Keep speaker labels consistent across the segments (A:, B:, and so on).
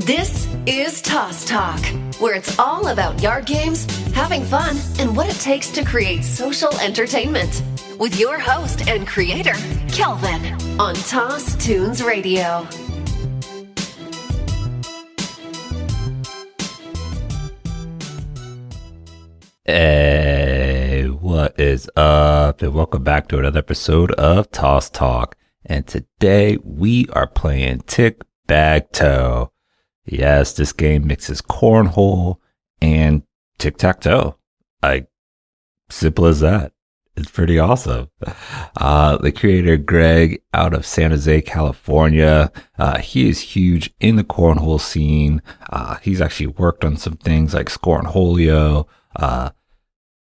A: This is Toss Talk, where it's all about yard games, having fun, and what it takes to create social entertainment. With your host and creator, Kelvin, on Toss Tunes Radio.
B: Hey, what is up? And welcome back to another episode of Toss Talk. And today we are playing Tic Bag Toe. Yes, this game mixes Cornhole and Tic Tac Toe. Simple as that. It's pretty awesome. The creator, Greg, out of San Jose, California, he is huge in the cornhole scene. He's actually worked on some things like Cornholio.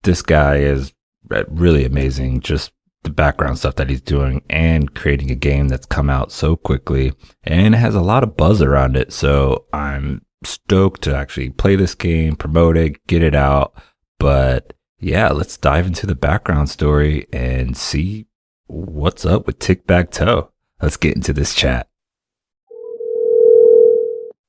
B: This guy is really amazing. Just the background stuff that he's doing and creating a game that's come out so quickly and has a lot of buzz around it. So I'm stoked to actually play this game, promote it, get it out. But yeah, let's dive into the background story and see what's up with Tic Bag Toe. Let's get into this chat.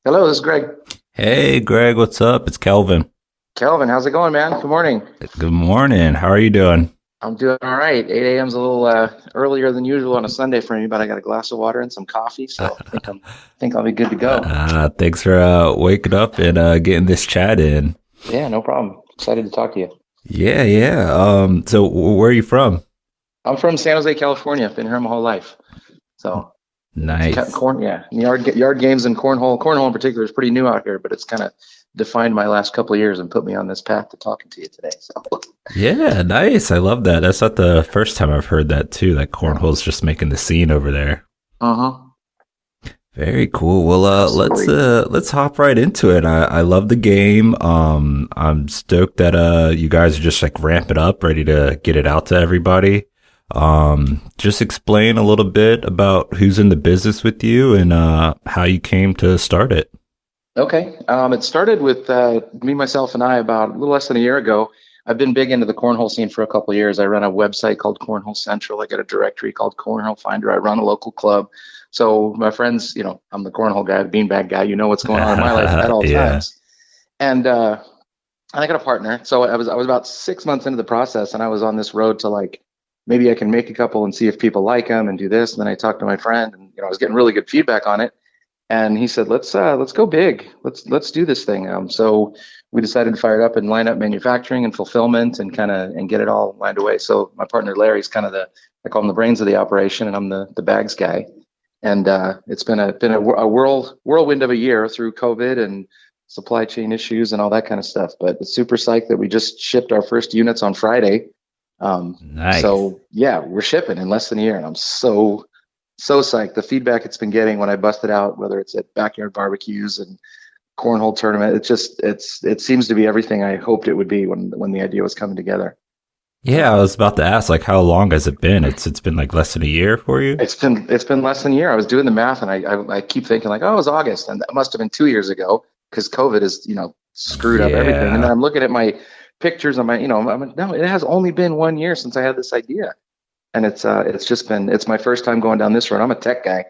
C: Hello, this is Greg.
B: Hey, Greg, what's up? It's Kelvin.
C: Kelvin, how's it going, man? Good morning.
B: Good morning. How are you doing?
C: I'm doing all right. 8 a.m.'s a little earlier than usual on a Sunday for me, but I got a glass of water and some coffee, so I think I'll be good to go.
B: Thanks for waking up and getting this chat in.
C: Yeah, no problem. Excited to talk to you.
B: Yeah. So where are you from?
C: I'm from San Jose, California. I've been here my whole life. So
B: nice.
C: Yard games and cornhole. Cornhole in particular is pretty new out here, but it's kind of defined my last couple of years and put me on this path to talking to you today. So
B: yeah, nice. I love that. That's not the first time I've heard that too. That cornhole's just making the scene over there. Very cool. Well, let's hop right into it. I love the game. I'm stoked that you guys are just like ramping up, ready to get it out to everybody. Just explain a little bit about who's in the business with you and how you came to start it.
C: Okay. It started with me, myself, and I about a little less than a year ago. I've been big into the cornhole scene for a couple of years. I run a website called Cornhole Central. I got a directory called Cornhole Finder. I run a local club. So my friends, I'm the cornhole guy, the beanbag guy. You know what's going on in my life at all times. And I got a partner. So I was about 6 months into the process, and I was on this road to like, maybe I can make a couple and see if people like them and do this. And then I talked to my friend, and I was getting really good feedback on it. And he said, let's go big. Let's do this thing. So we decided to fire it up and line up manufacturing and fulfillment and get it all lined away. So my partner Larry's kind of I call him the brains of the operation, and I'm the bags guy. And it's been a whirlwind of a year through COVID and supply chain issues and all that kind of stuff. But it's super psyched that we just shipped our first units on Friday.
B: Nice.
C: So yeah, we're shipping in less than a year, and I'm so psyched. The feedback it's been getting when I busted out, whether it's at backyard barbecues and cornhole tournament, it seems to be everything I hoped it would be when the idea was coming together.
B: Yeah, I was about to ask, like, how long has it been? It's been like less than a year for you?
C: It's been less than a year. I was doing the math, and I keep thinking like, oh, it was August, and that must have been 2 years ago because COVID has screwed up everything. And then I'm looking at my pictures on my I'm like, no, it has only been 1 year since I had this idea. And it's my first time going down this road. I'm a tech guy.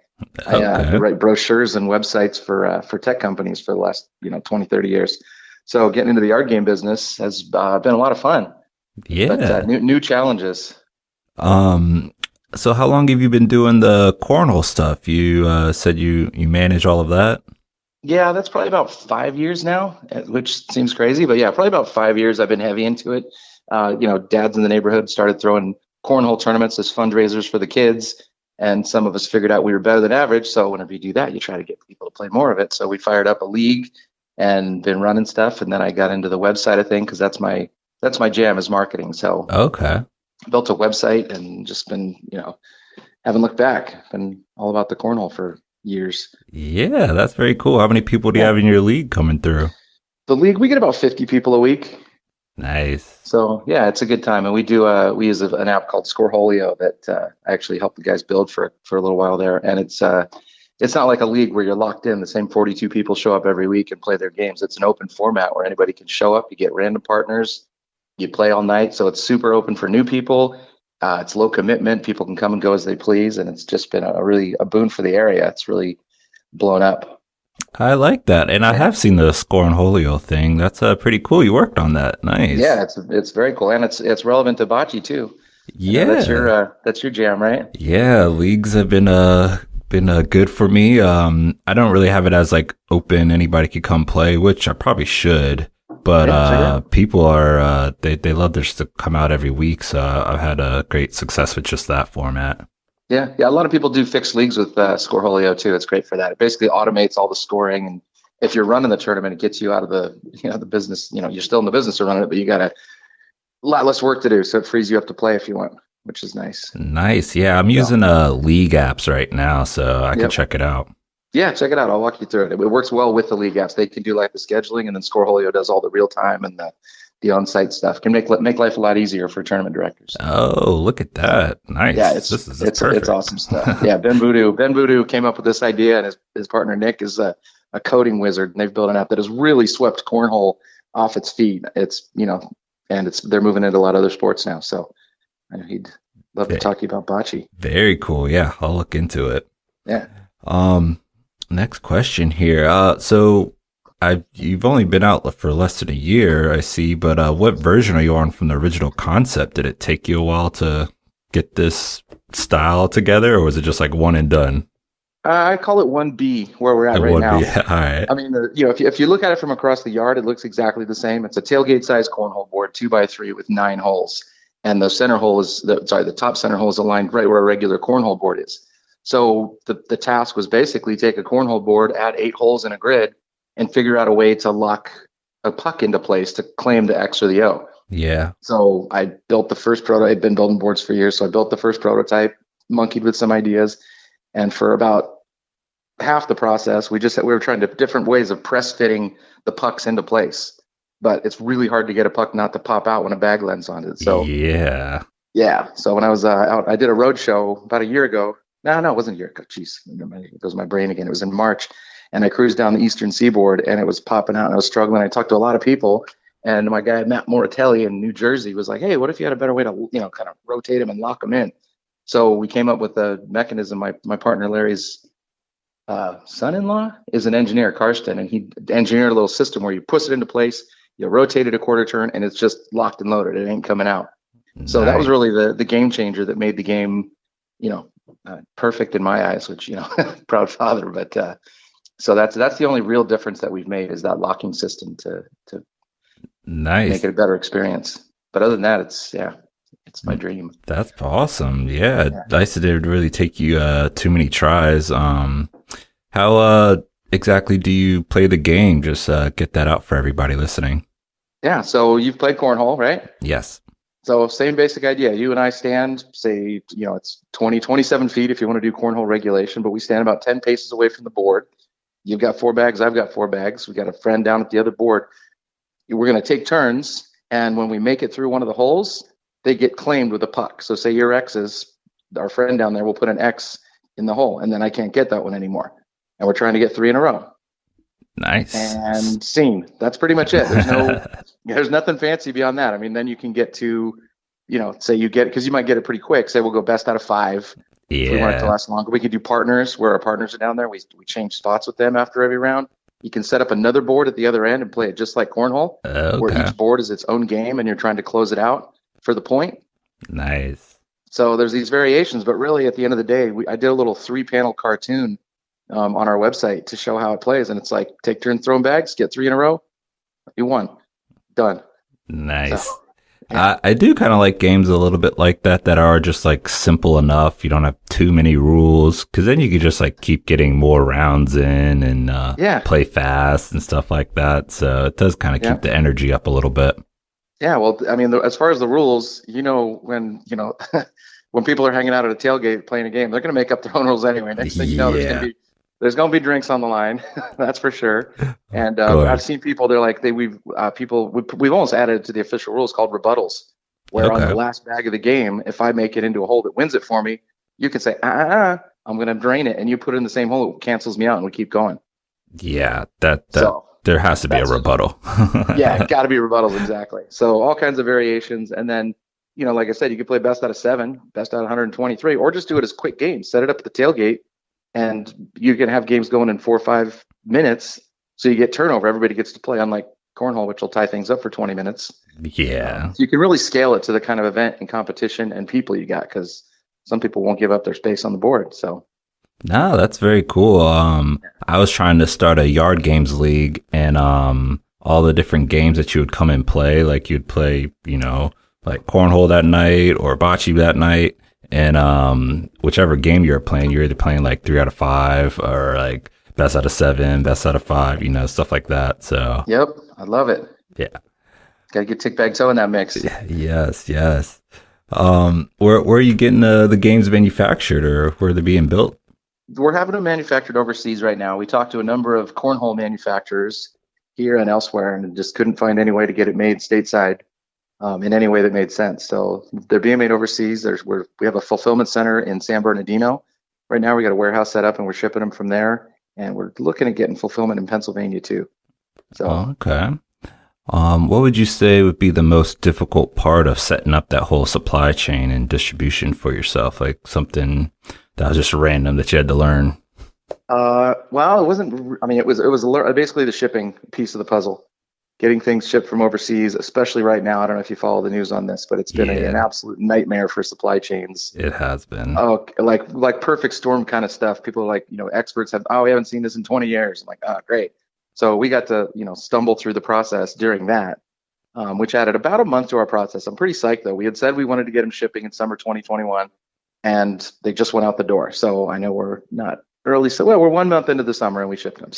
B: Okay.
C: I write brochures and websites for tech companies for the last 20, 30 years. So getting into the yard game business has been a lot of fun.
B: Yeah.
C: But new challenges.
B: So how long have you been doing the cornhole stuff? You said you manage all of that?
C: Yeah, that's probably about 5 years now, which seems crazy, but yeah, probably about 5 years I've been heavy into it. Dads in the neighborhood started throwing cornhole tournaments as fundraisers for the kids, and some of us figured out we were better than average. So whenever you do that, you try to get people to play more of it. So we fired up a league and been running stuff, and then I got into the website, I think, because that's my jam is marketing. So
B: okay,
C: built a website and just been haven't looked back. Been all about the cornhole for years.
B: Yeah, that's very cool. How many people do you have in your league coming through?
C: The league, we get about 50 people a week.
B: Nice.
C: So yeah, it's a good time, and we use an app called Cornholio that I actually helped the guys build for a little while there. And it's not like a league where you're locked in. The same 42 people show up every week and play their games. It's an open format where anybody can show up. You get random partners. You play all night, so it's super open for new people. It's low commitment. People can come and go as they please, and it's just been a boon for the area. It's really blown up.
B: I like that. And I have seen the Scornholio thing. That's pretty cool. You worked on that. Nice.
C: Yeah, it's very cool, and it's relevant to bocce too. I know
B: Yeah.
C: that's your jam, right?
B: Yeah, leagues have been good for me. I don't really have it as like open, anybody could come play, which I probably should. But
C: Yeah, check it out.
B: people are they love theirs to come out every week, so I've had a great success with just that format.
C: Yeah. A lot of people do fixed leagues with Scoreholio too. It's great for that. It basically automates all the scoring, and if you're running the tournament, it gets you out of the the business. You're still in the business of running it, but you got a lot less work to do, so it frees you up to play if you want, which is nice.
B: Nice. Yeah, I'm
C: So,
B: using league apps right now, so I can
C: yep.
B: check it out.
C: Yeah, check it out. I'll walk you through it. It works well with the league apps. They can do like the scheduling, and then Scoreholio does all the real time and the on-site stuff. Can make life a lot easier for tournament directors.
B: Oh, look at that.
C: Yeah,
B: Nice.
C: it's
B: This is
C: it's
B: perfect.
C: awesome stuff. Yeah, Ben Voodoo came up with this idea, and his partner Nick is a coding wizard, and they've built an app that has really swept cornhole off its feet. It's and they're moving into a lot of other sports now. So I know he'd love to
B: Ve-
C: talk to you about bocce.
B: Very cool. Yeah, I'll look into it.
C: Yeah.
B: Um, Next question here. So you've only been out for less than a year, I see, but what version are you on from the original concept? Did it take you a while to get this style together, or was it just like one and done?
C: I call it 1B where we're at
B: It
C: right
B: would be.
C: now.
B: All right.
C: I mean, if you look at it from across the yard, it looks exactly the same. It's a tailgate size cornhole board, 2x3 with 9 holes, and the center hole the top center hole is aligned right where a regular cornhole board is. So the task was basically take a cornhole board, add 8 holes in a grid, and figure out a way to lock a puck into place to claim the X or the O.
B: Yeah.
C: So I built the first prototype. I've been building boards for years, so I built the first prototype, monkeyed with some ideas, and for about half the process, we were trying different ways of press fitting the pucks into place. But it's really hard to get a puck not to pop out when a bag lands on it. So
B: Yeah.
C: yeah. So when I was out, I did a road show about a year ago. No, it wasn't a year ago. Jeez, it goes my brain again. It was in March, and I cruised down the Eastern Seaboard, and it was popping out, and I was struggling. I talked to a lot of people, and my guy Matt Moratelli in New Jersey was like, "Hey, what if you had a better way to kind of rotate them and lock them in?" So we came up with a mechanism. My partner Larry's son-in-law is an engineer, Karsten, and he engineered a little system where you push it into place, you rotate it a quarter turn, and it's just locked and loaded. It ain't coming out. So that was
B: Nice.
C: really the game changer that made the game, perfect in my eyes. Which proud father. But so that's the only real difference that we've made is that locking system to make
B: Nice.
C: it a better experience. But other than that, it's my dream.
B: That's awesome. Yeah.
C: Yeah.
B: Dice didn't really take you too many tries. How exactly do you play the game? Just get that out for everybody listening.
C: Yeah. So you've played cornhole, right?
B: Yes.
C: So same basic idea. You and I stand, say, it's 27 feet if you want to do cornhole regulation, but we stand about 10 paces away from the board. You've got 4 bags. I've got 4 bags. We got a friend down at the other board. We're going to take turns, and when we make it through one of the holes, they get claimed with a puck. So say your X is, our friend down there will put an X in the hole, and then I can't get that one anymore. And we're trying to get 3 in a row.
B: Nice.
C: And scene. That's pretty much it. There's nothing fancy beyond that. I mean, then you can get to, say you get, because you might get it pretty quick. Say we'll go best out of 5. If we want it to
B: Yeah.
C: last longer, we could do partners where our partners are down there. We change spots with them after every round. You can set up another board at the other end and play it just like cornhole, where
B: Okay.
C: each board is its own game and you're trying to close it out for the point.
B: Nice.
C: So there's these variations, but really at the end of the day, I did a little 3-panel cartoon on our website to show how it plays. And it's like, take turns throwing bags, get 3 in a row, you won, done.
B: Nice.
C: So, yeah.
B: I do kind of like games a little bit like that are just like simple enough. You don't have too many rules because then you can just like keep getting more rounds in and
C: Yeah.
B: play fast and stuff like that. So it does kind of
C: Yeah.
B: keep the energy up a little bit.
C: Yeah, well, I mean, as far as the rules, when when people are hanging out at a tailgate playing a game, they're going to make up their own rules anyway. Next thing you know,
B: Yeah.
C: there's going to be drinks on the line, that's for sure. And
B: course.
C: I've seen people. They're like we've almost added it to the official rules called rebuttals, where on
B: Okay.
C: the last bag of the game, if I make it into a hole that wins it for me, you can say I'm going to drain it, and you put it in the same hole, it cancels me out, and we keep going.
B: Yeah, that
C: So
B: there has to be a
C: that's-
B: rebuttal.
C: yeah, got to be rebuttals, exactly. So all kinds of variations, and then like I said, you could play best out of 7, best out of 123, or just do it as quick games. Set it up at the tailgate, and you can have games going in 4 or 5 minutes. So you get turnover. Everybody gets to play, unlike Cornhole, which will tie things up for 20 minutes.
B: Yeah.
C: So you can really scale it to the kind of event and competition and people you got, because some people won't give up their space on the board. So.
B: No, that's very cool. I was trying to start a yard games league, and all the different games that you would come and play, like you'd play, like cornhole that night or bocce that night, and whichever game you're playing, you're either playing like 3 out of 5 or like best out of 7, best out of 5, stuff like that. So.
C: Yep, I love it.
B: Yeah.
C: Gotta get Tic Bag Toe in that mix.
B: Yes. Where are you getting the games manufactured, or where they're being built?
C: We're having them manufactured overseas right now. We talked to a number of cornhole manufacturers here and elsewhere, and just couldn't find any way to get it made stateside in any way that made sense. So they're being made overseas. We have a fulfillment center in San Bernardino. Right now we got a warehouse set up, and we're shipping them from there. And we're looking at getting fulfillment in Pennsylvania too. So
B: okay. What would you say would be the most difficult part of setting up that whole supply chain and distribution for yourself? Like something that was just random that you had to learn?
C: Well, it wasn't. I mean, it was basically the shipping piece of the puzzle. Getting things shipped from overseas, especially right now. I don't know if you follow the news on this, but it's been an absolute nightmare for supply chains.
B: It has been.
C: Oh, like perfect storm kind of stuff. People are like, experts we haven't seen this in 20 years. I'm like, great. So we got to, stumble through the process during that, which added about a month to our process. I'm pretty psyched though. We had said we wanted to get them shipping in summer 2021, and they just went out the door. So I know we're not early. So we're 1 month into the summer and we shipped them.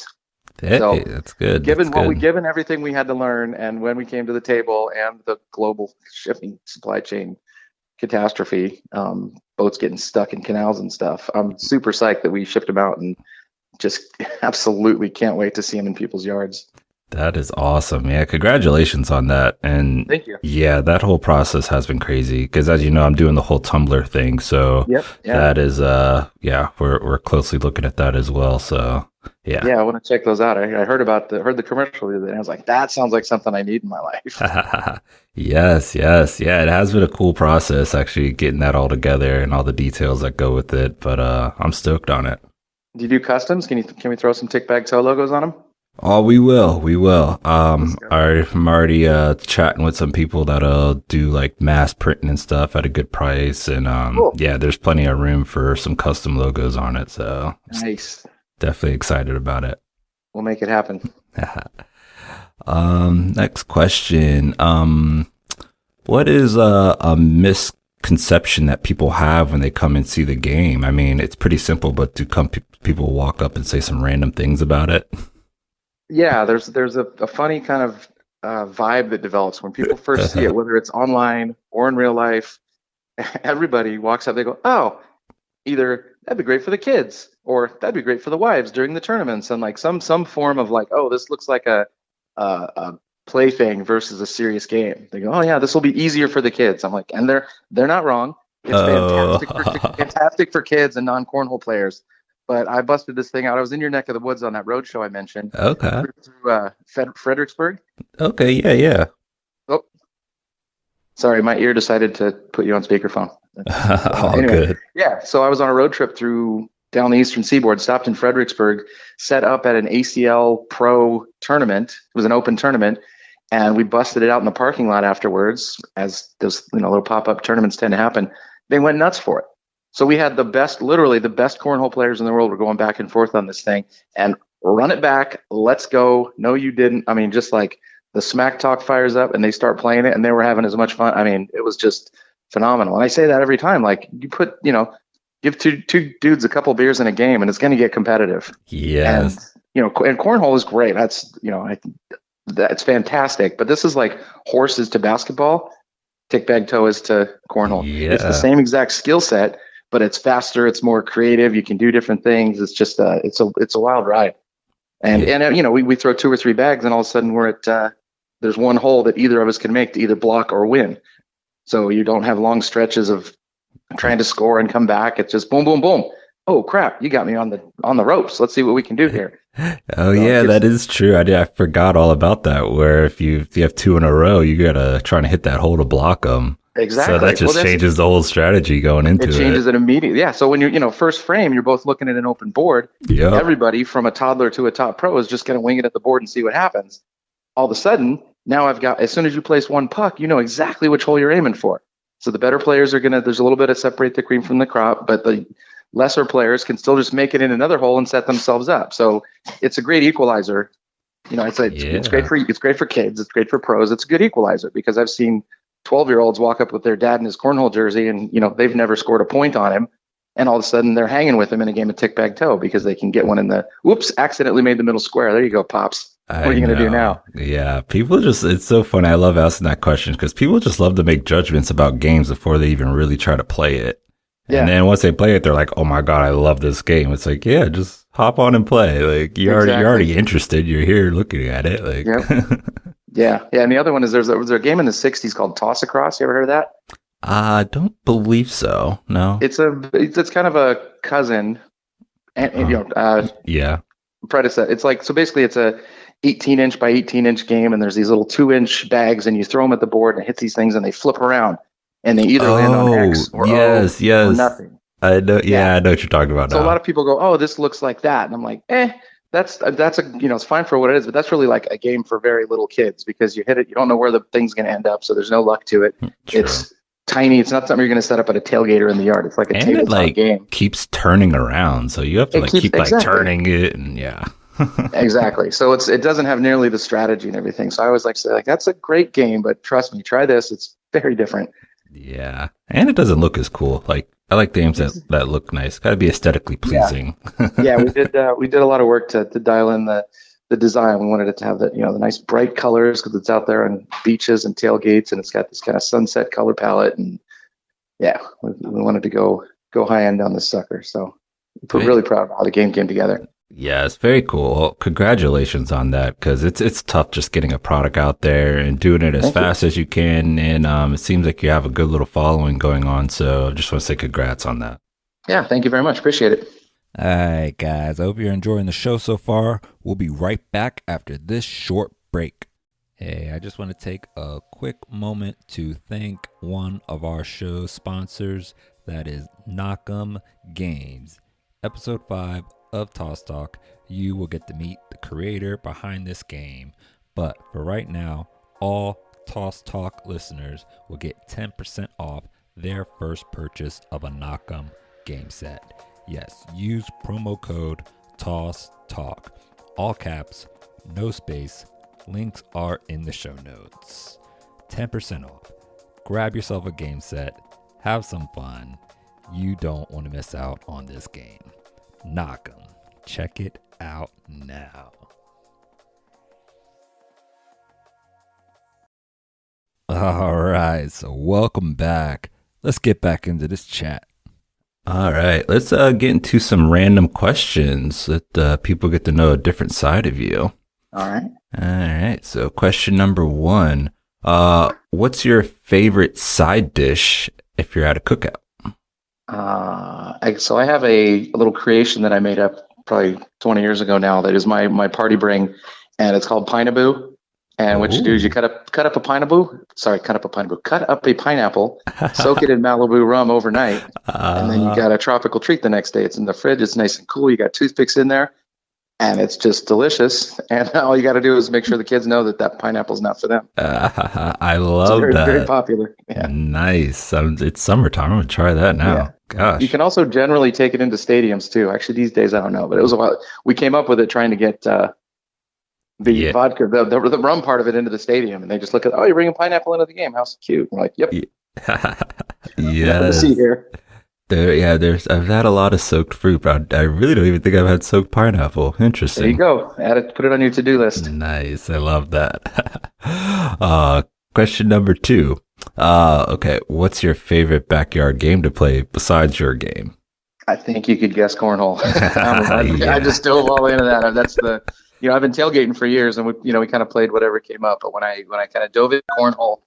B: Hey,
C: so
B: that's good.
C: Given everything we had to learn, and when we came to the table, and the global shipping supply chain catastrophe, boats getting stuck in canals and stuff, I'm super psyched that we shipped them out, and just absolutely can't wait to see them in people's yards.
B: That is awesome. Yeah, congratulations on that. And
C: thank you.
B: Yeah, that whole process has been crazy because, as you know, I'm doing the whole Tumbler thing. So that is, we're closely looking at that as well. So yeah,
C: I want to check those out. I heard the commercial the other day, and I was like, that sounds like something I need in my life.
B: Yes. Yeah, it has been a cool process actually getting that all together and all the details that go with it. But I'm stoked on it.
C: Do you do customs? Can we throw some Tic Bag Toe logos on them?
B: Oh, we will. I'm already chatting with some people that'll do like mass printing and stuff at a good price, and
C: cool.
B: Yeah, there's plenty of room for some custom logos on it. So
C: nice.
B: Definitely excited about it.
C: We'll make it happen.
B: Next question. What is a misconception that people have when they come and see the game? I mean, it's pretty simple, but do people walk up and say some random things about it?
C: Yeah, there's a funny kind of vibe that develops when people first see it, whether it's online or in real life. Everybody walks up, they go, "Oh, either that'd be great for the kids, or that'd be great for the wives during the tournaments," and like some form of like, "Oh, this looks like a plaything versus a serious game." They go, "Oh yeah, this will be easier for the kids." I'm like, and they're not wrong. It's fantastic for kids and non-cornhole players. But I busted this thing out. I was in your neck of the woods on that road show I mentioned.
B: Okay.
C: Through Fredericksburg.
B: Okay, yeah.
C: Oh, sorry, my ear decided to put you on speakerphone.
B: Anyway, good.
C: Yeah, so I was on a road trip down the eastern seaboard, stopped in Fredericksburg, set up at an ACL Pro tournament. It was an open tournament, and we busted it out in the parking lot afterwards, as those little pop-up tournaments tend to happen. They went nuts for it. So we had literally the best cornhole players in the world were going back and forth on this thing, and run it back. Let's go. No, you didn't. I mean, just like the smack talk fires up and they start playing it, and they were having as much fun. I mean, it was just phenomenal. And I say that every time, like you put, give two dudes a couple beers in a game and it's going to get competitive.
B: Yes.
C: And, and cornhole is great. That's, that's fantastic. But this is like horses to basketball. Tic Bag Toe is to cornhole.
B: Yeah.
C: It's the same exact skill set, but it's faster. It's more creative. You can do different things. It's just it's a wild ride. And we throw 2 or 3 bags, and all of a sudden we're at there's one hole that either of us can make to either block or win. So you don't have long stretches of trying to score and come back. It's just boom, boom, boom. Oh crap! You got me on the ropes. Let's see what we can do here.
B: Oh yeah, that is true. I forgot all about that. Where if you have 2 in a row, you gotta try to hit that hole to block them.
C: Exactly.
B: So that just changes the whole strategy going into it.
C: It changes it immediately. Yeah. So when you're, first frame, you're both looking at an open board.
B: Yeah.
C: Everybody from a toddler to a top pro is just going to wing it at the board and see what happens. All of a sudden, now as soon as you place one puck, you know exactly which hole you're aiming for. So the better players there's a little bit of separate the cream from the crop, but the lesser players can still just make it in another hole and set themselves up. So it's a great equalizer. It's great for kids. It's great for pros. It's a good equalizer because I've seen 12-year-olds walk up with their dad in his cornhole jersey and, they've never scored a point on him. And all of a sudden they're hanging with him in a game of Tic Bag Toe because they can get one in accidentally made the middle square. There you go, Pops. What are you going to do now?
B: Yeah, it's so funny. I love asking that question because people just love to make judgments about games before they even really try to play it. Yeah. And then once they play it, they're like, oh my God, I love this game. It's like, yeah, just hop on and play. Like you're already interested. You're here looking at it. Like,
C: yep. Yeah. And the other one is there's a game in the 60s called Toss Across. You ever heard of that?
B: I don't believe so. No.
C: It's kind of a cousin and
B: yeah.
C: Predecessor. It's like, so basically it's a 18-inch by 18-inch game, and there's these little 2-inch bags, and you throw them at the board, and it hits these things, and they flip around, and they either land on X or
B: yes,
C: O or nothing.
B: I know. Yeah, I know what you're talking about.
C: So a lot of people go, "Oh, this looks like that," and I'm like, that's it's fine for what it is, but that's really like a game for very little kids because you hit it, you don't know where the thing's going to end up, so there's no luck to it.
B: True.
C: It's tiny. It's not something you're going to set up at a tailgate or in the yard. It's like a tabletop game.
B: Keeps turning around, so you have to keep turning it, and yeah.
C: Exactly. So it doesn't have nearly the strategy and everything. So I always like to say, like, that's a great game, but trust me, try this. It's very different.
B: Yeah, and it doesn't look as cool. Like I like games that look nice. Got to be aesthetically pleasing.
C: Yeah, we did a lot of work to dial in the design. We wanted it to have the nice bright colors because it's out there on beaches and tailgates, and it's got this kind of sunset color palette. And yeah, we wanted to go high end on this sucker. So we're really proud of how the game came together.
B: Yeah, it's very cool. Well, congratulations on that because it's tough just getting a product out there and doing it as fast as you can. And it seems like you have a good little following going on. So I just want to say congrats on that.
C: Yeah, thank you very much. Appreciate it.
B: All right, guys. I hope you're enjoying the show so far. We'll be right back after this short break. Hey, I just want to take a quick moment to thank one of our show's sponsors. That is Knockem Games. Episode 5 of Toss Talk, you will get to meet the creator behind this game. But for right now, all Toss Talk listeners will get 10% off their first purchase of a Knockem game set. Yes, use promo code Toss Talk. All caps, no space. Links are in the show notes. 10% off. Grab yourself a game set. Have some fun. You don't want to miss out on this game. Knockem. Check it out now. All right, so welcome back. Let's get back into this chat. All right, let's get into some random questions that people get to know a different side of you.
C: All
B: right, so question number 1. What's your favorite side dish if you're at a cookout?
C: So I have a little creation that I made up probably 20 years ago now that is my party bring, and it's called Pineapple. And what you do is you cut up a pineapple, soak it in Malibu rum overnight, and then you got a tropical treat the next day. It's in the fridge, it's nice and cool, you got toothpicks in there, and it's just delicious. And all you got to do is make sure the kids know that pineapple's not for them.
B: I love that.
C: It's very popular. Yeah.
B: Nice. It's summertime. I'm going to try that now. Yeah. Gosh.
C: You can also generally take it into stadiums too. Actually, these days, I don't know, but it was a while. We came up with it trying to get the vodka, the rum part of it into the stadium. And they just look at, you're bringing pineapple into the game. How cute. We're like, yep.
B: Yeah.
C: See here.
B: I've had a lot of soaked fruit, but I really don't even think I've had soaked pineapple. Interesting.
C: There you go. Put it on your to-do list.
B: Nice. I love that. Question number 2. Okay. What's your favorite backyard game to play besides your game?
C: I think you could guess cornhole. I just dove all into that. That's I've been tailgating for years, and we kind of played whatever came up. But when I kind of dove into cornhole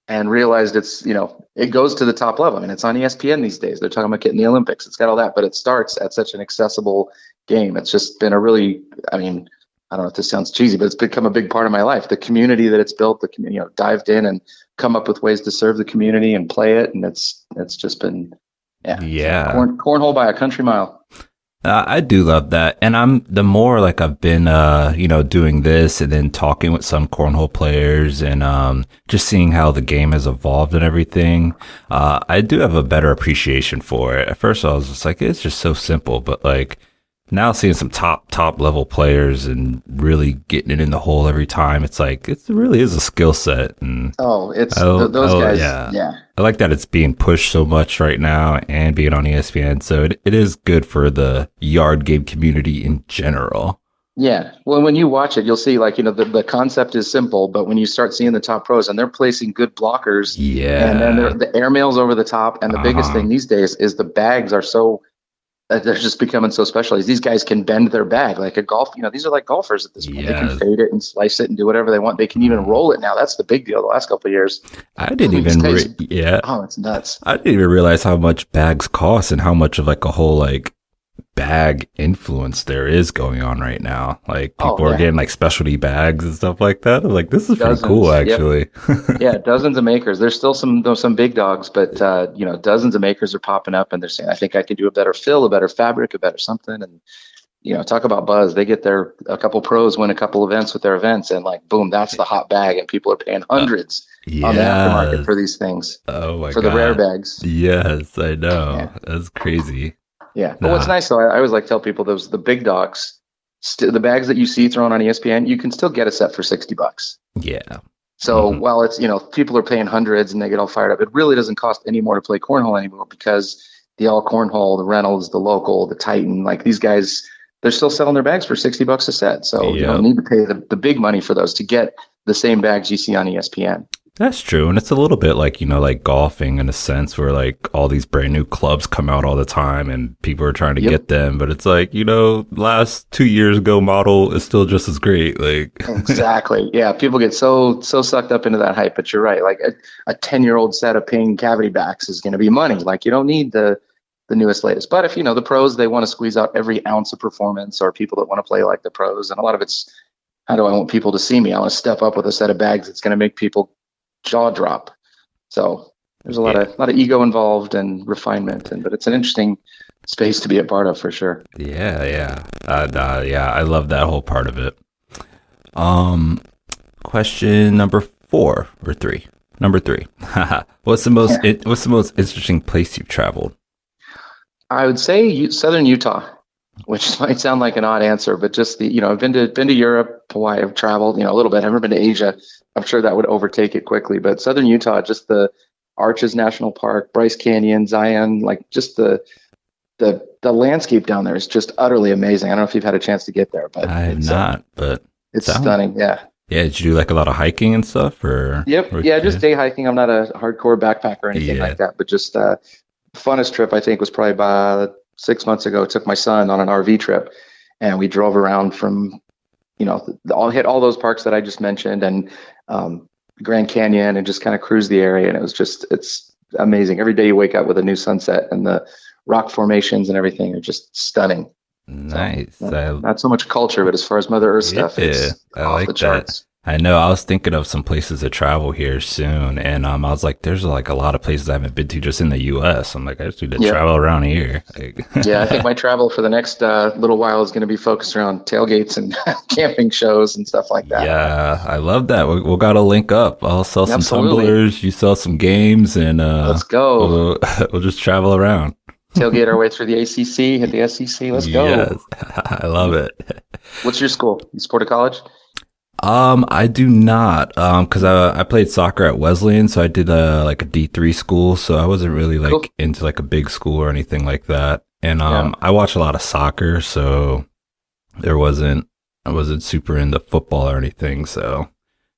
C: and realized it goes to the top level. I mean, it's on ESPN these days. They're talking about getting the Olympics. It's got all that, but it starts at such an accessible game. It's just been I don't know if this sounds cheesy, but it's become a big part of my life. The community that it's built, the community, dived in and come up with ways to serve the community and play it. And it's just been, cornhole by a country mile.
B: I do love that. And the more like I've been, doing this and then talking with some cornhole players and, just seeing how the game has evolved and everything, I do have a better appreciation for it. At first I was just like, it's just so simple, but like now seeing some top level players and really getting it in the hole every time, it's like, it really is a skill set. And
C: those guys. Yeah.
B: I like that it's being pushed so much right now and being on ESPN. So it is good for the yard game community in general.
C: Yeah. Well, when you watch it, you'll see the concept is simple, but when you start seeing the top pros and they're placing good blockers, and then the airmails over the top. And the biggest thing these days is the bags are so, they're just becoming so specialized. These guys can bend their bag like a golf. These are like golfers at this point. They can fade it and slice it and do whatever they want. They can even roll it now. That's the big deal the last couple of years.
B: I didn't even,
C: oh, it's nuts.
B: I didn't even realize how much bags cost and how much of like a whole like bag influence there is going on right now. Like people are getting like specialty bags and stuff like that. I'm like, this is pretty cool actually.
C: Yep. Yeah, dozens of makers. There's still some big dogs, but dozens of makers are popping up and they're saying, I think I could do a better fill, a better fabric, a better something. And talk about buzz. They get a couple pros win a couple events with their events and like boom, that's the hot bag and people are paying hundreds on the aftermarket for these things.
B: Oh my god.
C: For the rare bags.
B: Yes, I know. Yeah. That's crazy.
C: Yeah, but what's nice though, I always like to tell people the big dogs, the bags that you see thrown on ESPN, you can still get a set for $60.
B: Yeah.
C: So while it's people are paying hundreds and they get all fired up, it really doesn't cost any more to play cornhole anymore because the All Cornhole, the Reynolds, the Local, the Titan, like these guys, they're still selling their bags for $60 a set. So you don't need to pay the big money for those to get the same bags you see on ESPN.
B: That's true. And it's a little bit like, like golfing in a sense where like all these brand new clubs come out all the time and people are trying to get them. But it's like, last 2 years ago model is still just as great. Like
C: exactly. Yeah. People get so sucked up into that hype, but you're right. Like a 10-year-old set of ping cavity backs is going to be money. Like you don't need the newest, latest. But if, the pros, they want to squeeze out every ounce of performance or people that want to play like the pros. And a lot of it's, how do I want people to see me? I want to step up with a set of bags that's going to make people jaw drop. So there's a lot of ego involved and refinement, but it's an interesting space to be a part of for sure.
B: Yeah. I love that whole part of it. Question number 4 or 3. Number 3. What's the most interesting place you've traveled?
C: I would say Southern Utah, which might sound like an odd answer, but just I've been to Europe, Hawaii. I've traveled, a little bit. I've never been to Asia. I'm sure that would overtake it quickly, but Southern Utah, just the Arches National Park, Bryce Canyon, Zion, like just the landscape down there is just utterly amazing. I don't know if you've had a chance to get there, but
B: I have not, but
C: it's stunning. Yeah.
B: Yeah. Did you do like a lot of hiking and stuff or?
C: Yep. Just day hiking. I'm not a hardcore backpacker or anything like that, but just funnest trip I think was probably about 6 months ago. I took my son on an RV trip and we drove around from, I'll hit all those parks that I just mentioned and Grand Canyon and just kind of cruise the area. And it's amazing. Every day you wake up with a new sunset and the rock formations and everything are just stunning.
B: Nice.
C: So, not so much culture, but as far as Mother Earth stuff, it's off the charts.
B: I know. I was thinking of some places to travel here soon, and I was like, "There's like a lot of places I haven't been to just in the U.S." I'm like, I just need to travel around here.
C: Yeah, I think my travel for the next little while is going to be focused around tailgates and camping shows and stuff like that.
B: Yeah, I love that. We'll got to link up. I'll sell some tumblers. You sell some games, and
C: let's go.
B: We'll just travel around.
C: Tailgate our way through the ACC, hit the SEC. Let's go.
B: Yes, I love it.
C: What's your school? You support a college?
B: I do not, cause I played soccer at Wesleyan, so I did like a D3 school, so I wasn't really like into like a big school or anything like that. And, I watch a lot of soccer, so I wasn't super into football or anything, so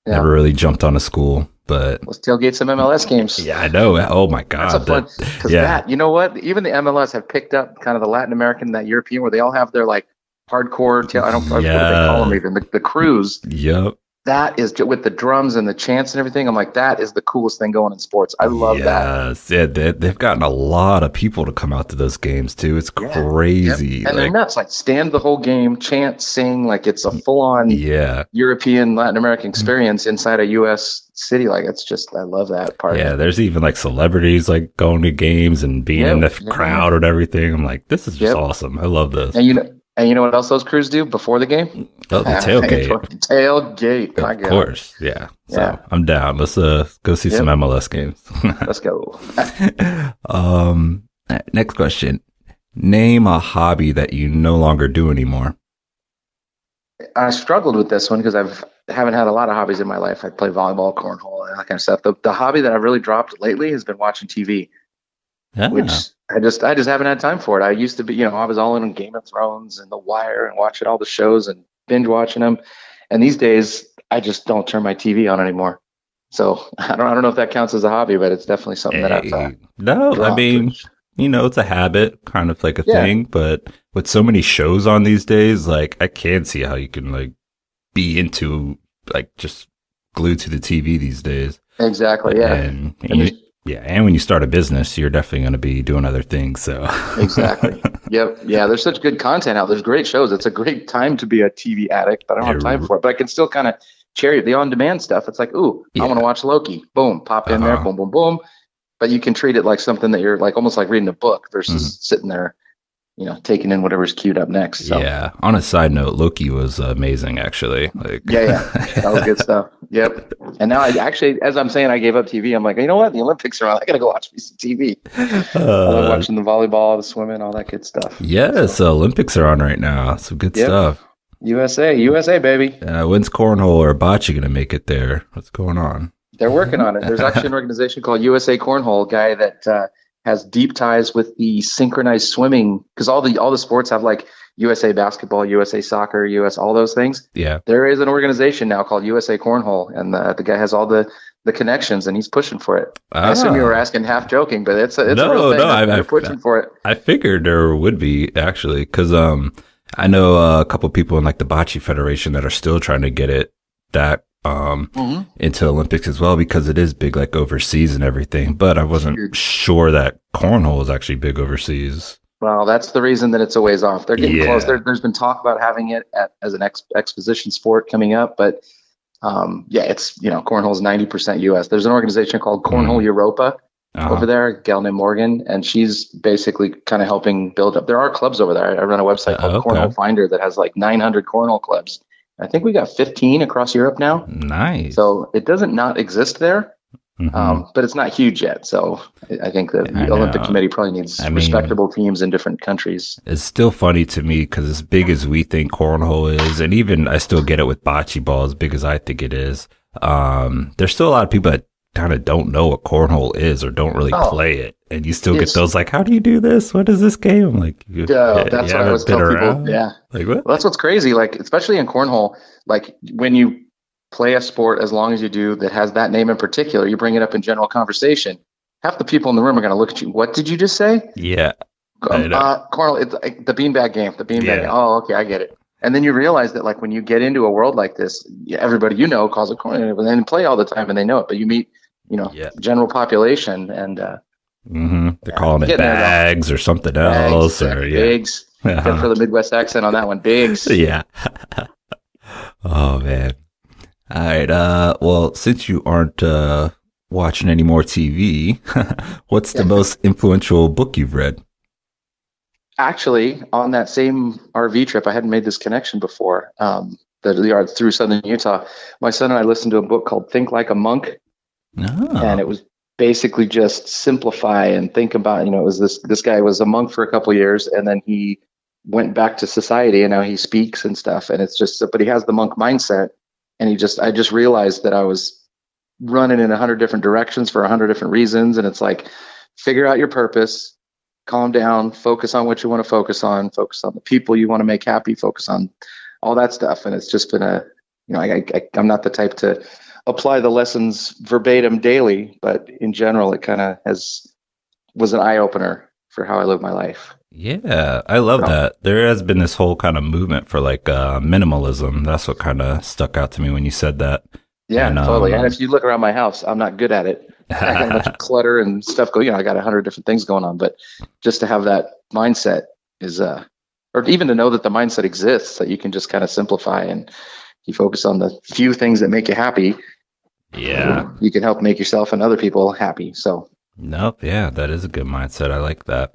B: never really jumped on a school, but
C: let's tailgate some MLS games.
B: Yeah, I know. Oh my God.
C: That's a fun, cause you know what? Even the MLS have picked up kind of the Latin American, that European, where they all have their like hardcore I don't know what they call them even, the crews.
B: Yep.
C: that is with the drums and the chants and everything. I'm like, that is the coolest thing going in sports. I love that.
B: Yes, yeah, they've gotten a lot of people to come out to those games too. It's crazy.
C: Yep. And they're nuts. Like stand the whole game, chant, sing, like it's a full on European, Latin American experience inside a US city. Like it's just, I love that part.
B: Yeah, there's even like celebrities like going to games and being in the crowd and everything. I'm like, this is just awesome. I love this.
C: And you know what else those crews do before the game?
B: Oh, the tailgate.
C: Tailgate.
B: Of course. Yeah. So I'm down. Let's go see some MLS games.
C: Let's go.
B: Next question. Name a hobby that you no longer do anymore.
C: I struggled with this one because haven't had a lot of hobbies in my life. I play volleyball, cornhole, and that kind of stuff. The hobby that I've really dropped lately has been watching TV, which I just haven't had time for it. I used to be, I was all in on Game of Thrones and The Wire and watching all the shows and binge watching them. And these days, I just don't turn my TV on anymore. So I don't know if that counts as a hobby, but it's definitely something that I've dropped.
B: I mean, it's a habit, kind of like a thing. But with so many shows on these days, like I can't see how you can like be into like just glued to the TV these days.
C: Exactly. Yeah.
B: And when you start a business, you're definitely going to be doing other things. So
C: exactly. Yep. Yeah. There's such good content out. There's great shows. It's a great time to be a TV addict, but I don't have time for it. But I can still kind of cherry the on-demand stuff. It's like, I want to watch Loki. Boom, pop in there. Boom, boom, boom. But you can treat it like something that you're like almost like reading a book versus sitting there, taking in whatever's queued up next. So.
B: Yeah. On a side note, Loki was amazing, actually. Like,
C: that was good stuff. Yep. And now as I'm saying, I gave up TV. I'm like, you know what? The Olympics are on. I got to go watch me some TV. I love watching the volleyball, the swimming, all that good stuff.
B: Yes. Olympics are on right now. Some good stuff.
C: USA, baby.
B: When's Cornhole or Bocce going to make it there? What's going on?
C: They're working on it. There's actually an organization called USA Cornhole, a guy that has deep ties with the synchronized swimming, because all the sports have like USA basketball, USA soccer, all those things. Yeah. There is an organization now called USA Cornhole, and the guy has all the connections, and he's pushing for it. I assume you were asking half joking, but it's a real thing. They're pushing for it.
B: I figured there would be, actually, because I know a couple people in like the Bocce Federation that are still trying to get it into Olympics as well, because it is big like overseas and everything. But I wasn't sure that cornhole is actually big overseas.
C: Well, that's the reason that it's a ways off. They're getting close. There's been talk about having it as an exposition sport coming up, but it's cornhole's 90% US. There's an organization called Cornhole Europa over there, a gal named Morgan, and she's basically kind of helping build up. There are clubs over there. I run a website called Cornhole Finder that has like 900 cornhole clubs. I think we got 15 across Europe now.
B: Nice.
C: So it doesn't not exist there, but it's not huge yet. So I think that the Olympic Committee probably needs respectable teams in different countries.
B: It's still funny to me because as big as we think cornhole is, and even I still get it with bocce ball as big as I think it is, there's still a lot of people that kind of don't know what cornhole is or don't really play it. And you still get those like, how do you do this? What is this game? I'm like,
C: that's what I always tell people. Yeah.
B: Like what?
C: Well, that's what's crazy. Like, especially in cornhole, like when you play a sport as long as you do that has that name in particular, you bring it up in general conversation. Half the people in the room are going to look at you. What did you just say?
B: Yeah.
C: Cornhole, it's like the beanbag game. The beanbag game. Oh, okay, I get it. And then you realize that like when you get into a world like this, everybody calls it cornhole, and then play all the time and they know it. But you meet, general population and
B: they're calling it bags or something else, or
C: bigs. Good for the Midwest accent on that one, bigs.
B: Yeah. Oh man. All right. Well, since you aren't watching any more TV, what's the most influential book you've read?
C: Actually, on that same RV trip, I hadn't made this connection before. Through Southern Utah, my son and I listened to a book called "Think Like a Monk," and it was basically just simplify and think about. It was this guy was a monk for a couple of years, and then he went back to society, and now he speaks and stuff. And it's just, but he has the monk mindset, and I just realized that I was running in 100 different directions for 100 different reasons, and it's like, figure out your purpose. Calm down, focus on what you want to focus on the people you want to make happy, focus on all that stuff. And it's just been I'm not the type to apply the lessons verbatim daily, but in general, it kind of was an eye opener. for how I live my life.
B: Yeah, I love that. There has been this whole kind of movement for like minimalism. That's what kind of stuck out to me when you said that.
C: Yeah,
B: And
C: totally. And if you look around my house, I'm not good at it. I got a bunch of clutter and stuff going. I got 100 different things going on, but just to have that mindset is, or even to know that the mindset exists, that you can just kind of simplify and you focus on the few things that make you happy.
B: Yeah,
C: you can help make yourself and other people happy. So,
B: nope. Yeah, that is a good mindset. I like that.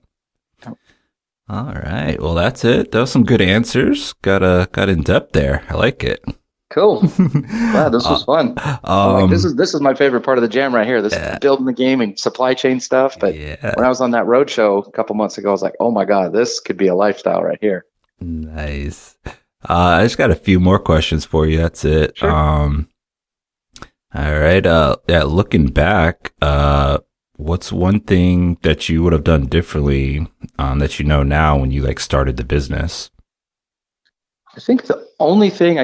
B: All right. Well, that's it. That was some good answers. Got in depth there. I like it.
C: Cool. Wow, this was fun. This is my favorite part of the jam right here. This is building the game and supply chain stuff. But when I was on that road show a couple months ago, I was like, oh my God, this could be a lifestyle right here.
B: Nice. I just got a few more questions for you. That's it.
C: Sure.
B: All right. Looking back, what's one thing that you would have done differently, that you know now when you like started the business?
C: I think the only thing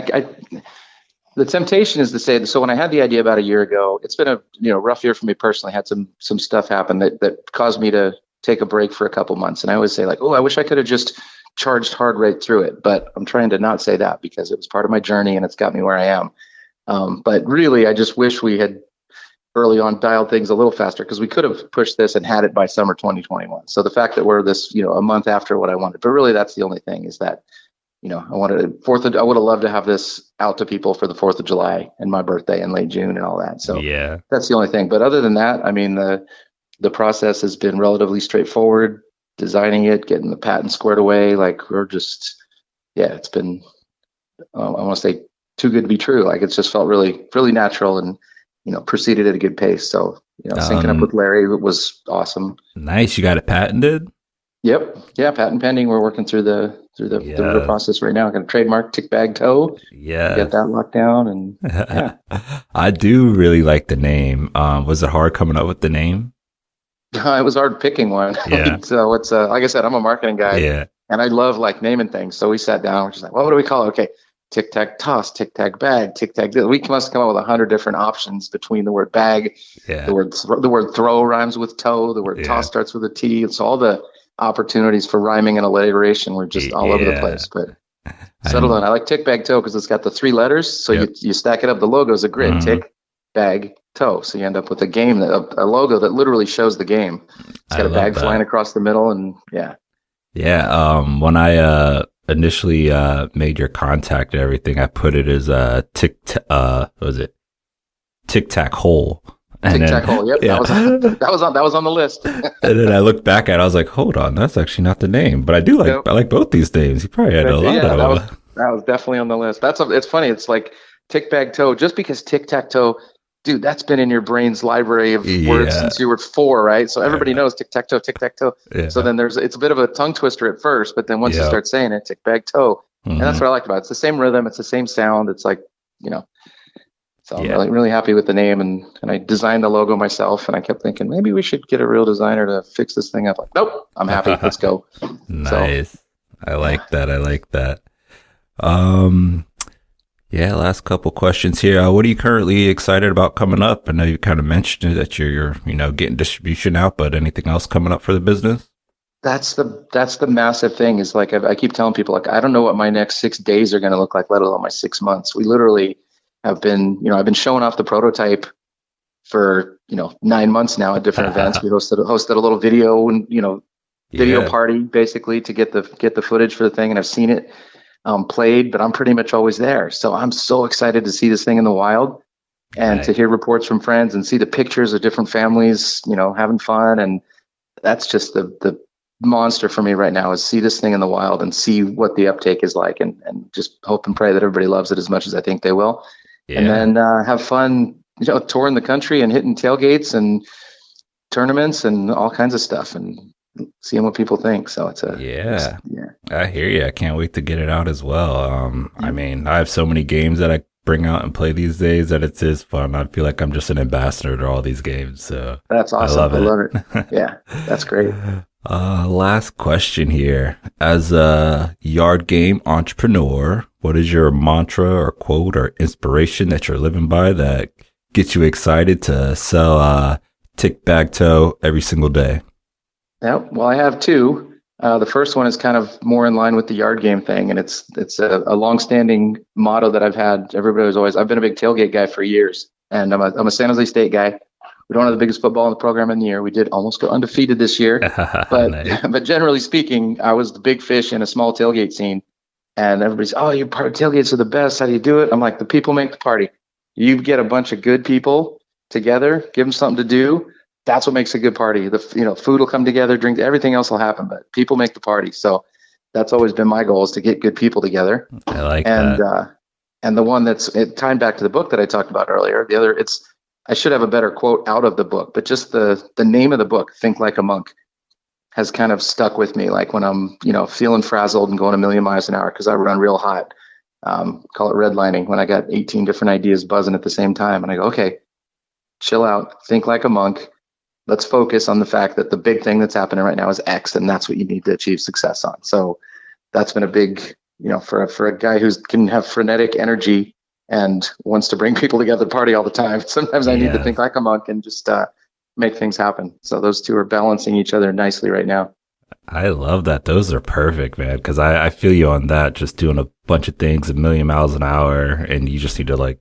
C: the temptation is to say, so when I had the idea about a year ago, it's been a rough year for me personally. I had some stuff happen that caused me to take a break for a couple months. And I always say like, oh, I wish I could have just charged hard right through it. But I'm trying to not say that because it was part of my journey and it's got me where I am. But really, I just wish we had early on dialed things a little faster because we could have pushed this and had it by summer 2021. So the fact that we're this, a month after what I wanted, but really that's the only thing is that, I wanted I would have loved to have this out to people for the 4th of July and my birthday in late June and all that. So yeah, that's the only thing. But other than that, I mean, the process has been relatively straightforward, designing it, getting the patent squared away. Like we're just, it's been, I want to say too good to be true. Like it's just felt really, really natural and, proceeded at a good pace. So, syncing up with Larry was awesome.
B: Nice. You got it patented?
C: Yep. Yeah. Patent pending. We're working through the process right now. I'm going to trademark Tic Bag Toe.
B: Yeah.
C: Get that locked down. And yeah.
B: I do really like the name. Was it hard coming up with the name?
C: It was hard picking one.
B: Yeah.
C: So it's like I said, I'm a marketing guy.
B: Yeah.
C: And I love like naming things. So we sat down. We're just like, well, what do we call it? Okay. Tic Tac Toss, Tic Tac Bag, Tic Tac. We must come up with 100 different options between the word bag, the word throw rhymes with toe, the word toss starts with a T. So all the opportunities for rhyming and alliteration were just all over the place. But settled on. I like Tic Bag Toe because it's got the 3 letters. So you stack it up. The logo is a grid. Mm-hmm. Tic Bag Toe. So you end up with a logo that literally shows the game. It's got a bag flying across the middle, and yeah.
B: When I initially made your contact and everything, I put it as Tic Tac Hole.
C: Tic Tac Hole. Yep. Yeah. That was on the list.
B: And then I looked back at it, I was like, hold on, that's actually not the name. But I do like I like both these names. You probably had a lot of them.
C: That was definitely on the list. It's funny. It's like Tic Bag Toe, just because Tic Tac Toe, dude, that's been in your brain's library of words since you were 4, right? So everybody knows Tic Tac Toe, Tic Tac Toe. Yeah. So then it's a bit of a tongue twister at first, but then once you start saying it, Tic Bag Toe. Mm-hmm. And that's what I liked about it. It's the same rhythm, it's the same sound. It's like, So I'm really, really happy with the name, and I designed the logo myself, and I kept thinking maybe we should get a real designer to fix this thing up. Like, nope, I'm happy. Let's go.
B: Nice. I like that. Last couple questions here. What are you currently excited about coming up? I know you kind of mentioned that you're getting distribution out, but anything else coming up for the business?
C: That's the massive thing is like I keep telling people, like, I don't know what my next 6 days are going to look like, let alone my 6 months. We literally have been, I've been showing off the prototype for, 9 months now at different events. We hosted a little video and, video party basically to get the footage for the thing. And I've seen it played, but I'm pretty much always there. So I'm so excited to see this thing in the wild and to hear reports from friends and see the pictures of different families, having fun. And that's just the monster for me right now is see this thing in the wild and see what the uptake is like and just hope and pray that everybody loves it as much as I think they will. Yeah. And then have fun, touring the country and hitting tailgates and tournaments and all kinds of stuff and seeing what people think. So it's
B: I hear you. I can't wait to get it out as well. I mean, I have so many games that I bring out and play these days that it is fun. I feel like I'm just an ambassador to all these games. So
C: that's awesome. I love it. Yeah, that's great.
B: Last question here. As a yard game entrepreneur, what is your mantra or quote or inspiration that you're living by that gets you excited to sell Tic Bag Toe every single day?
C: Yeah, well, I have two. The first one is kind of more in line with the yard game thing, and it's a long-standing motto that I've had. Everybody was always. I've been a big tailgate guy for years, and I'm a San Jose State guy. We don't have the biggest football in the program in the year. We did almost go undefeated this year, but
B: Nice.
C: but generally speaking, I was the big fish in a small tailgate scene, and everybody's, oh, your tailgates are the best. How do you do it? I'm like, the people make the party. You get a bunch of good people together, give them something to do. That's what makes a good party. Food will come together, drink, everything else will happen, but people make the party. So that's always been my goal, is to get good people together.
B: I like
C: And
B: that.
C: and the one that's it tied back to the book that I talked about earlier. The other, I should have a better quote out of the book, but just the name of the book, Think Like a Monk, has kind of stuck with me. Like when I'm feeling frazzled and going a million miles an hour because I run real hot. Call it redlining, when I got 18 different ideas buzzing at the same time, and I go, okay, chill out, think like a monk. Let's focus on the fact that the big thing that's happening right now is X, and that's what you need to achieve success on. So that's been a big, for a guy who can have frenetic energy and wants to bring people together to party all the time. Sometimes I need to think like a monk and just make things happen. So those two are balancing each other nicely right now.
B: I love that. Those are perfect, man, because I feel you on that. Just doing a bunch of things a million miles an hour, and you just need to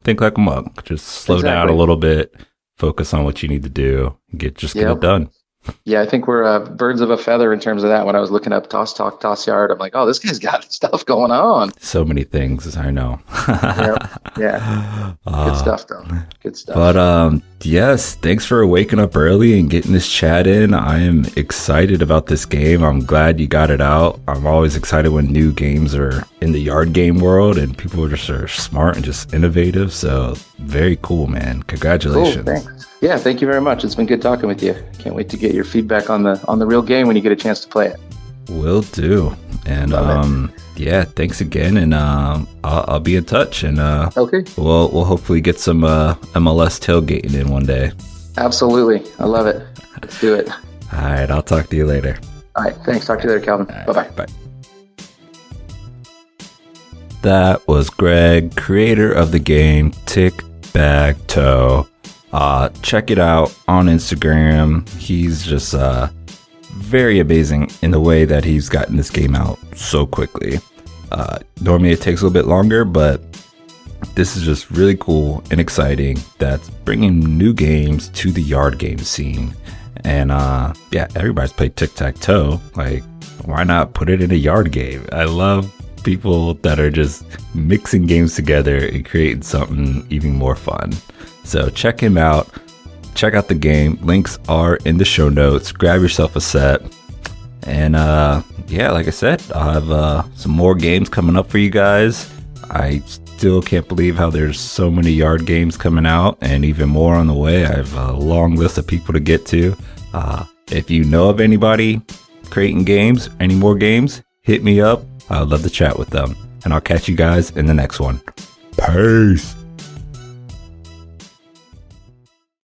B: think like a monk. Just slow down a little bit, focus on what you need to do, get it done.
C: Yeah, I think we're birds of a feather in terms of that. When I was looking up Toss Talk, Toss Yard, I'm like, oh, this guy's got stuff going on.
B: So many things, I know.
C: Yeah. Good stuff, though. Good stuff.
B: But yes, thanks for waking up early and getting this chat in. I am excited about this game. I'm glad you got it out. I'm always excited when new games are in the yard game world and people are smart and just innovative. So very cool, man. Congratulations.
C: Cool, thanks. Yeah, thank you very much. It's been good talking with you. Can't wait to get your feedback on the real game when you get a chance to play it.
B: Will do. And yeah, thanks again. And I'll be in touch. And
C: okay,
B: we'll hopefully get some MLS tailgating in one day.
C: Absolutely, I love it. Let's do it.
B: All right, I'll talk to you later.
C: All right, thanks. Talk to you later, Calvin.
B: Right,
C: bye.
B: Bye. That was Greg, creator of the game Tic Bag Toe. Check it out on Instagram. He's just very amazing in the way that he's gotten this game out so quickly. Normally it takes a little bit longer, but this is just really cool and exciting. That's bringing new games to the yard game scene. And yeah, everybody's played Tic Tac Toe. Like, why not put it in a yard game? I love people that are just mixing games together and creating something even more fun. So check him out. Check out the game. Links are in the show notes. Grab yourself a set. And yeah, like I said, I'll have some more games coming up for you guys. I still can't believe how there's so many yard games coming out and even more on the way. I have a long list of people to get to. If you know of anybody creating games, any more games, hit me up. I'd love to chat with them. And I'll catch you guys in the next one. Peace.